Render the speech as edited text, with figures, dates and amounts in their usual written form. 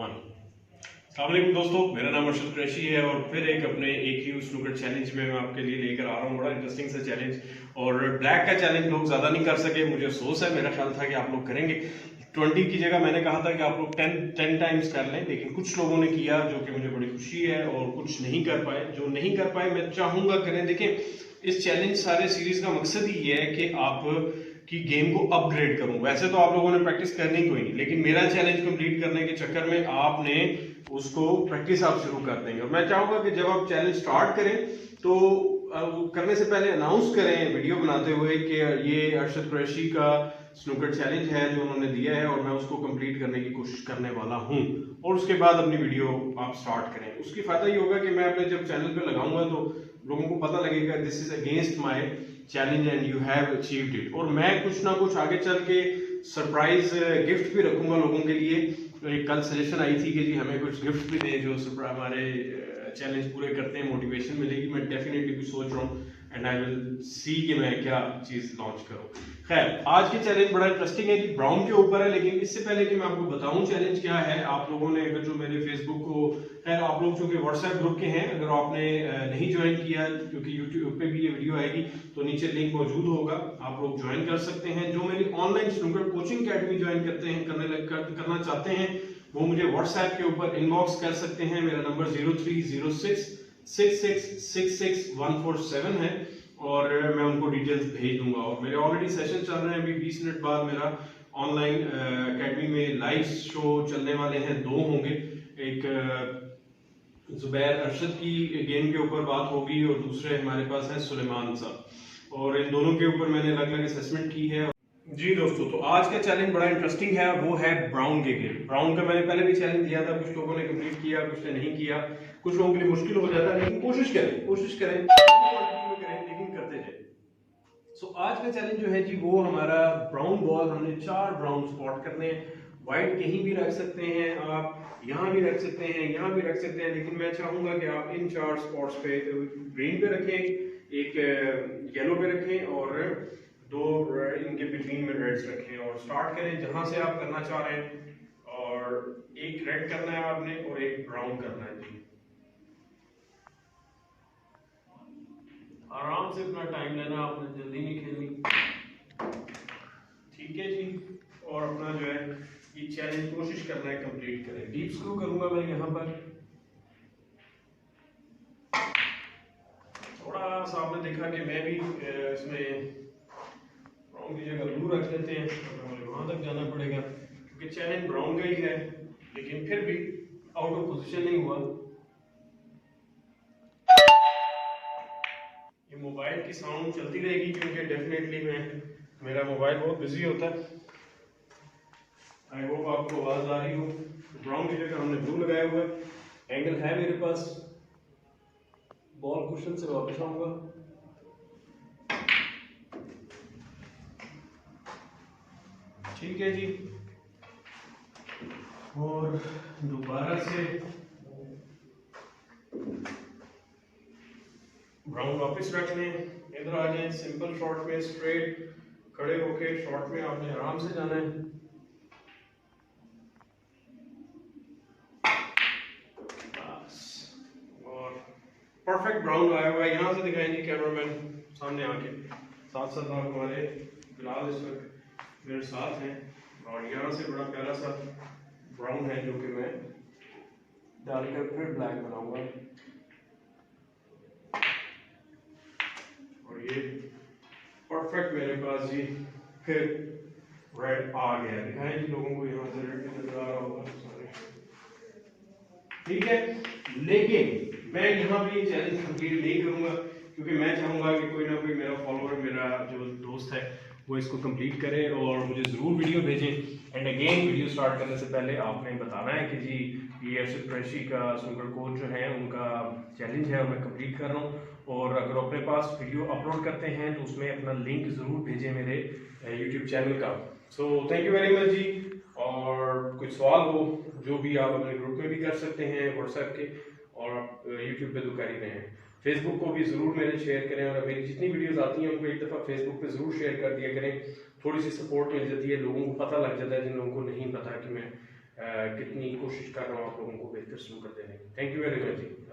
One. अस्सलामुअलैकुम दोस्तों, मेरा नाम अर्शद कुरैशी है और फिर एक अपने AQ स्नूकर चैलेंज में मैं आपके लिए लेकर आ रहा हूँ। बड़ा इंटरेस्टिंग सा चैलेंज, और ब्लैक का चैलेंज लोग ज़्यादा नहीं कर सके, मुझे अफसोस है। मेरा ख्याल था कि आप लोग करेंगे। 20 की जगह मैंने कहा था कि आप लोग 10 टाइम्स कर लें, लेकिन कुछ लोगों ने किया जो कि मुझे बड़ी खुशी है, और कुछ नहीं कर पाए। जो नहीं कर पाए मैं चाहूँगा करें। देखें, इस चैलेंज सारे सीरीज का मकसद ही ये है कि आप कि गेम को अपग्रेड करूं। वैसे तो आप लोगों ने प्रैक्टिस करनी कोई नहीं, लेकिन मेरा चैलेंज कंप्लीट करने के चक्कर में आपने उसको प्रैक्टिस आप शुरू कर देंगे। और मैं चाहूंगा कि जब आप चैलेंज स्टार्ट करें तो करने से पहले अनाउंस करें वीडियो बनाते हुए कि ये अर्शद कुरैशी का स्नूकर चैलेंज है जो उन्होंने दिया है, और मैं उसको कंप्लीट करने की कोशिश करने वाला हूं। और उसके बाद अपनी वीडियो आप स्टार्ट करें। उसकी फायदा ये होगा कि मैं अपने जब चैनल पे लगाऊंगा तो लोगों को पता लगेगा this is against my challenge and you have achieved it. और मैं कुछ ना कुछ आगे चल के सरप्राइज गिफ्ट भी रखूंगा लोगों के लिए। तो एक कल सजेशन आई थी कि जी हमें कुछ गिफ्ट भी दें जो हमारे चैलेंज पूरे करते हैं, मोटिवेशन मिलेगी। मैं डेफिनेटली भी सोच रहा हूँ एंड आई विल सी कि मैं क्या चीज लॉन्च करूँ। खैर, आज के चैलेंज बड़ा इंटरेस्टिंग है कि ब्राउन के ऊपर है, लेकिन इससे पहले कि मैं आपको बताऊं चैलेंज क्या है, आप लोगों ने अगर जो मेरे फेसबुक को, खैर आप लोग चूंकि व्हाट्सएप ग्रुप के हैं, अगर आपने नहीं ज्वाइन किया, क्योंकि यूट्यूब पे भी ये वीडियो आएगी तो नीचे लिंक मौजूद होगा, आप लोग ज्वाइन कर सकते हैं। जो मेरी online snooker coaching academy join करते हैं, करना चाहते हैं, वो मुझे व्हाट्सएप के ऊपर इनबॉक्स कर सकते हैं। मेरा नंबर 0306666147 है, और मैं उनको डिटेल्स भेज दूंगा। और मेरे ऑलरेडी सेशन चल रहे हैं, अभी 20 मिनट बाद मेरा ऑनलाइन एकेडमी में लाइव शो चलने वाले हैं। 2 होंगे, एक जुबैर अरशद की गेम के ऊपर बात होगी, और दूसरे हमारे पास हैं सुलेमान साहब, और इन दोनों के ऊपर मैंने अलग अलग असेसमेंट की है। जी दोस्तों, तो आज का चैलेंज बड़ा इंटरेस्टिंग है, वो है ब्राउन के गेम। ब्राउन का मैंने पहले भी चैलेंज दिया था, कुछ लोगों ने कंप्लीट किया, कुछ ने नहीं किया। कुछ लोगों के लिए मुश्किल हो जाता है, लेकिन कोशिश करें लेकिन करते जाए। सो आज का चैलेंज जो है जी, वो हमारा ब्राउन बॉल, हमने 4 ब्राउन स्पॉट करने हैं। व्हाइट कहीं भी रख सकते हैं, आप यहाँ भी रख सकते हैं, यहाँ भी रख सकते हैं, लेकिन मैं चाहूंगा कि आप इन 4 स्पॉट्स पे ग्रीन पे रखें, एक येलो पे रखें, और 2 इनके बिटवीन में रेड्स रखें, और स्टार्ट करें जहां से आप करना चाह रहे हैं। और एक रेड करना है आपने और एक ब्राउन करना है जी। आराम से अपना टाइम लेना, आपने जल्दी नहीं खेलनी, ठीक है जी। और अपना जो है ये चैलेंज कोशिश करना है कंप्लीट करें। डीप स्क्रू करूंगा मैं यहाँ पर, थोड़ा सा आपने देखा कि मैं भी इसमें ब्राउन की जगह ब्लू रख लेते हैं, तो मुझे वहां तक जाना पड़ेगा क्योंकि चैलेंज ब्राउन का ही है, लेकिन फिर भी आउट ऑफ पोजीशन नहीं हुआ। ये मोबाइल की साउंड चलती रहेगी क्योंकि डेफिनेटली मेरा मोबाइल बहुत बिजी होता है। आई होप आपको आवाज आ रही हो। ब्राउन की जगह हमने ब्लू लगाया हुआ है, एंगल है मेरे पास। बॉल कुशन से वापस आऊंगा, ठीक है जी। और दोबारा से ब्राउन वापस रख लें, इधर आ जाए, सिंपल शॉट में स्ट्रेट खड़े होके शॉट में आपने आराम से जाना है। और परफेक्ट ब्राउन आया हुआ है। यहाँ से दिखाएंगे कैमरामैन सामने आके, साथ साथ आप हमारे फिलहाल इस वक्त मेरे साथ हैं, और यहाँ से बड़ा प्यारा सा ब्राउन है जो कि मैं डालकर फिर ब्लैक बनाऊंगा। और ये परफेक्ट मेरे पास जी फिर रेड आ गया। दिखाएं जी लोगों को, यहाँ से रेड नजर आ रहा होगा सारे, ठीक है। लेकिन मैं यहाँ भी चैलेंज कंप्लीट नहीं करूंगा क्योंकि मैं चाहूंगा कि कोई ना कोई मेरा फॉलोअर, मेरा जो दोस्त है, वो इसको कंप्लीट करे और मुझे जरूर वीडियो भेजें। एंड अगेन, वीडियो स्टार्ट करने से पहले आपने बताना है कि जी ये अर्शद कुरैशी का स्नूकर कोच जो है उनका चैलेंज है और मैं कंप्लीट कर रहा हूँ। और अगर अपने पास वीडियो अपलोड करते हैं तो उसमें अपना लिंक जरूर भेजें मेरे यूट्यूब चैनल का। So thank you very much ji. और कुछ सवाल हो जो भी आप अपने ग्रुप में भी कर सकते हैं व्हाट्सएप के, और आप यूट्यूब पे तो कर ही रहे हैं, फेसबुक को भी जरूर मेरे शेयर करें, और मेरी जितनी वीडियोस आती हैं उनको एक दफ़ा फेसबुक पे जरूर शेयर कर दिया करें। थोड़ी सी सपोर्ट मिल जाती है, लोगों को पता लग जाता है जिन लोगों को नहीं पता कि मैं कितनी कोशिश कर रहा हूँ आप लोगों को बेहतर स्नूकर देने की। Thank you very much ji.